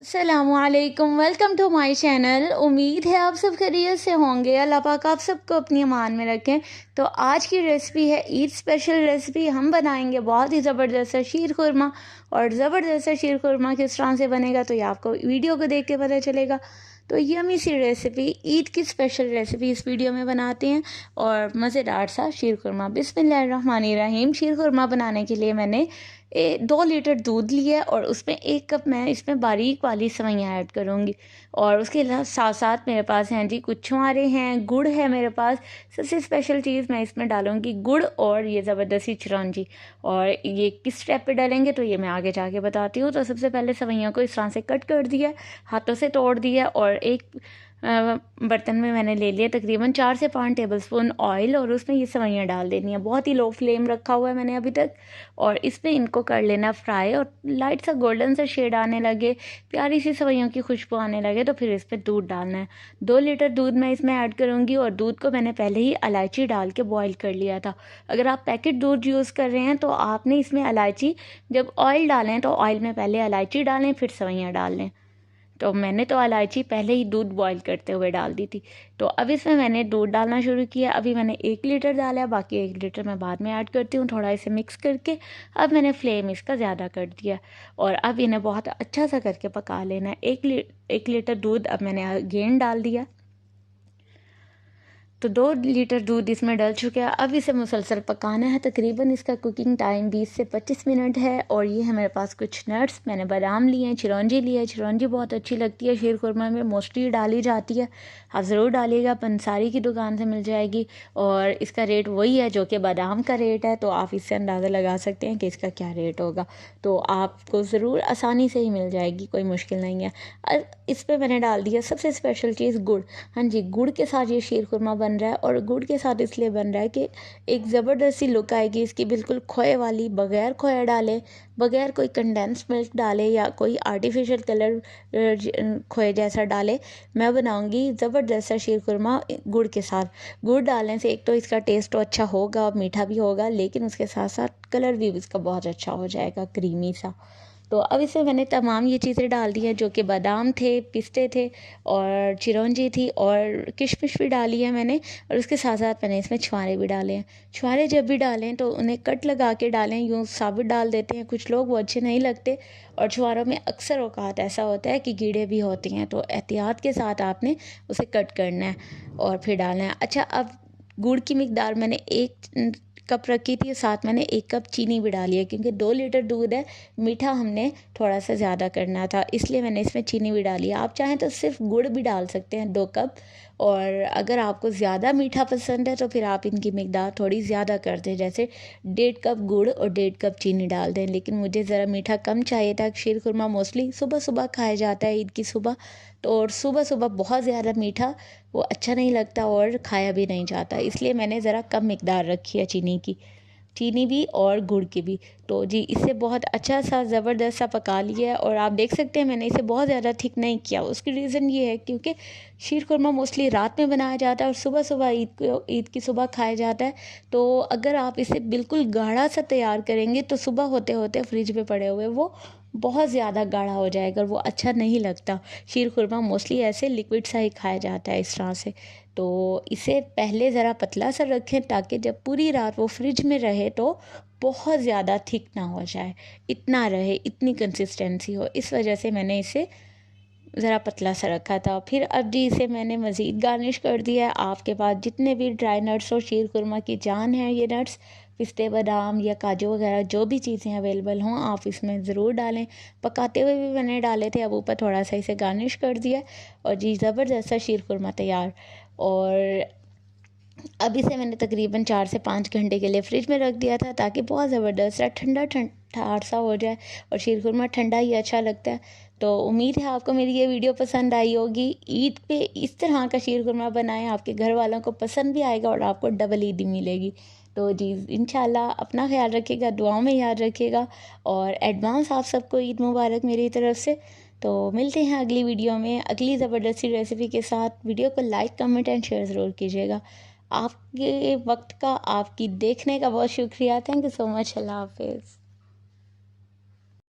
अस्सलामुअलैकुम, welcome to my channel. उम्मीद है आप सब खैरियत से होंगे। अल्लाह पाक आप सबको अपनी अमान में रखें। तो आज की रेसिपी है ईद स्पेशल रेसिपी। हम बनाएंगे बहुत ही ज़बरदस्त सा शीर खुरमा। और ज़बरदस्त सा शीर खुरमा किस तरह से बनेगा तो ये आपको वीडियो को देख के पता चलेगा। तो यमी सी रेसिपी, ईद की स्पेशल रेसिपी इस वीडियो में बनाते हैं और मज़ेदार सा शीर खुरमा। बिस्मिल्लाहिर्रहमानिर्रहीम। शीर खुरमा बनाने के लिए मैंने 2 लीटर दूध लिया और उसमें 1 कप मैं इसमें बारीक वाली सेवइयाँ ऐड करूँगी। और उसके साथ साथ मेरे पास हैं जी कुछ छुहारे हैं, गुड़ है मेरे पास। सबसे स्पेशल चीज़ मैं इसमें डालूँगी गुड़ और ये ज़बरदस्ती चिरौंजी। और ये किस स्टेप पे डालेंगे तो ये मैं आगे जाके बताती हूँ। तो सबसे पहले सेवइयाँ को इस तरह से कट कर दिया, हाथों से तोड़ दिया और एक बर्तन में मैंने ले लिया तकरीबन 4 से 5 टेबलस्पून ऑयल और उसमें ये सेवइयाँ डाल देनी है। बहुत ही लो फ्लेम रखा हुआ है मैंने अभी तक। और इसमें इनको कर लेना फ्राई और लाइट सा गोल्डन सा शेड आने लगे, प्यारी सी सेवइयों की खुशबू आने लगे तो फिर इसमें दूध डालना है। 2 लीटर दूध मैं इसमें ऐड करूँगी और दूध को मैंने पहले ही इलायची डाल के बॉईल कर लिया था। अगर आप पैकेट दूध यूज़ कर रहे हैं तो आपने इसमें इलायची, जब ऑयल डालें तो ऑयल में पहले इलायची डालें फिर सेवइयाँ डाल लें। तो मैंने तो इलायची पहले ही दूध बॉईल करते हुए डाल दी थी। तो अब इसमें मैंने दूध डालना शुरू किया। अभी मैंने 1 लीटर डाला है, बाकी 1 लीटर मैं बाद में ऐड करती हूँ थोड़ा इसे मिक्स करके। अब मैंने फ्लेम इसका ज़्यादा कर दिया और अब इन्हें बहुत अच्छा सा करके पका लेना है। 1 लीटर दूध अब मैंने अगेन डाल दिया। तो 2 लीटर दूध इसमें डल चुका है। अब इसे मुसलसल पकाना है। तकरीबन इसका कुकिंग टाइम 20 से 25 मिनट है। और ये है मेरे पास कुछ नट्स, मैंने बादाम लिए हैं, चिरौंजी लिए है। चिरौंजी बहुत अच्छी लगती है शीर खुरमा में, मोस्टली डाली जाती है। आप ज़रूर डालिएगा, पंसारी की दुकान से मिल जाएगी और इसका रेट वही है जो कि बादाम का रेट है। तो आप इससे अंदाज़ा लगा सकते हैं कि इसका क्या रेट होगा। तो आपको ज़रूर आसानी से ही मिल जाएगी, कोई मुश्किल नहीं है। इस पर मैंने डाल दिया सबसे स्पेशल चीज़ गुड़। हाँ जी, गुड़ के साथ ये शीर खुरमा बन रहा है और गुड़ के साथ इसलिए बन रहा है कि एक ज़बरदस्त सी लुक आएगी इसकी, बिल्कुल खोए वाली, बगैर खोया डाले, बगैर कोई कंडेंस मिल्क डाले या कोई आर्टिफिशियल कलर खोए जैसा डाले मैं बनाऊंगी ज़बरदस्त सा शीर खुरमा गुड़ के साथ। गुड़ डालने से एक तो इसका टेस्ट तो अच्छा होगा और मीठा भी होगा, लेकिन उसके साथ साथ कलर भी इसका बहुत अच्छा हो जाएगा, क्रीमी सा। तो अब इसमें मैंने तमाम ये चीज़ें डाल दी हैं जो कि बादाम थे, पिस्ते थे और चिरौंजी थी और किशमिश भी डाली है मैंने। और उसके साथ साथ मैंने इसमें छुहारे भी डाले हैं। छुहारे जब भी डालें तो उन्हें कट लगा के डालें, यूँ साबुत डाल देते हैं कुछ लोग, वो अच्छे नहीं लगते। और छुहारों में अक्सर औकात ऐसा होता है कि कीड़े भी होती हैं, तो एहतियात के साथ आपने उसे कट करना है और फिर डालना है। अच्छा, अब गुड़ की मिकदार मैंने 1 कप रखी थी, साथ मैंने 1 कप चीनी भी डाली है क्योंकि 2 लीटर दूध है, मीठा हमने थोड़ा सा ज़्यादा करना था, इसलिए मैंने इसमें चीनी भी डाली है। आप चाहें तो सिर्फ गुड़ भी डाल सकते हैं 2 कप। और अगर आपको ज़्यादा मीठा पसंद है तो फिर आप इनकी मिकदार थोड़ी ज़्यादा कर दें, जैसे 1.5 कप गुड़ और 1.5 कप चीनी डाल दें। लेकिन मुझे ज़रा मीठा कम चाहिए था। शीर खुरमा मोस्टली सुबह सुबह खाया जाता है ईद की सुबह, तो और सुबह सुबह बहुत ज़्यादा मीठा वो अच्छा नहीं लगता और खाया भी नहीं जाता, इसलिए मैंने ज़रा कम मिकदार रखी है चीनी की, चीनी भी और गुड़ की भी। तो जी इसे बहुत अच्छा सा ज़बरदस्त सा पका लिया है। और आप देख सकते हैं मैंने इसे बहुत ज़्यादा थिक नहीं किया। उसकी रीज़न ये है क्योंकि शीर खुरमा मोस्टली रात में बनाया जाता है और सुबह सुबह ईद की सुबह खाया जाता है। तो अगर आप इसे बिल्कुल गाढ़ा सा तैयार करेंगे तो सुबह होते होते फ्रिज में पड़े हुए वो बहुत ज़्यादा गाढ़ा हो जाएगा और वो अच्छा नहीं लगता। शीर खुरमा मोस्टली ऐसे लिक्विड सा ही खाया जाता है इस तरह से। तो इसे पहले ज़रा पतला सा रखें ताकि जब पूरी रात वो फ्रिज में रहे तो बहुत ज़्यादा थिक ना हो जाए, इतना रहे, इतनी कंसिस्टेंसी हो। इस वजह से मैंने इसे ज़रा पतला सा रखा था। फिर अब जी इसे मैंने मज़ीद गार्निश कर दिया है। आपके पास जितने भी ड्राई नट्स हो, शीर खुरमा की जान है ये नट्स, पिस्ते, बादाम या काजू वगैरह जो भी चीज़ें अवेलेबल हों आप इसमें ज़रूर डालें। पकाते हुए भी मैंने डाले थे, अब ऊपर थोड़ा सा इसे गार्निश कर दिया और जी ज़बरदस्त सा शीर खुरमा तैयार। और अब इसे मैंने तकरीबन 4 से 5 घंटे के लिए फ्रिज में रख दिया था ताकि बहुत ज़बरदस्त ठंडा ठार सा हो जाए और शीर खुरमा ठंडा ही अच्छा लगता है। तो उम्मीद है आपको मेरी ये वीडियो पसंद आई होगी। ईद पे इस तरह का शीर खुरमा बनाएं, आपके घर वालों को पसंद भी आएगा और आपको डबल ईदी मिलेगी। तो जी इंशाल्लाह अपना ख्याल रखिएगा, दुआओं में याद रखिएगा और एडवांस आप सबको ईद मुबारक मेरी तरफ से। तो मिलते हैं अगली वीडियो में अगली ज़बरदस्ती रेसिपी के साथ। वीडियो को लाइक, कमेंट एंड शेयर ज़रूर कीजिएगा। आपके वक्त का, आपकी देखने का बहुत शुक्रिया। Thank you so much. अल्लाह हाफिज़।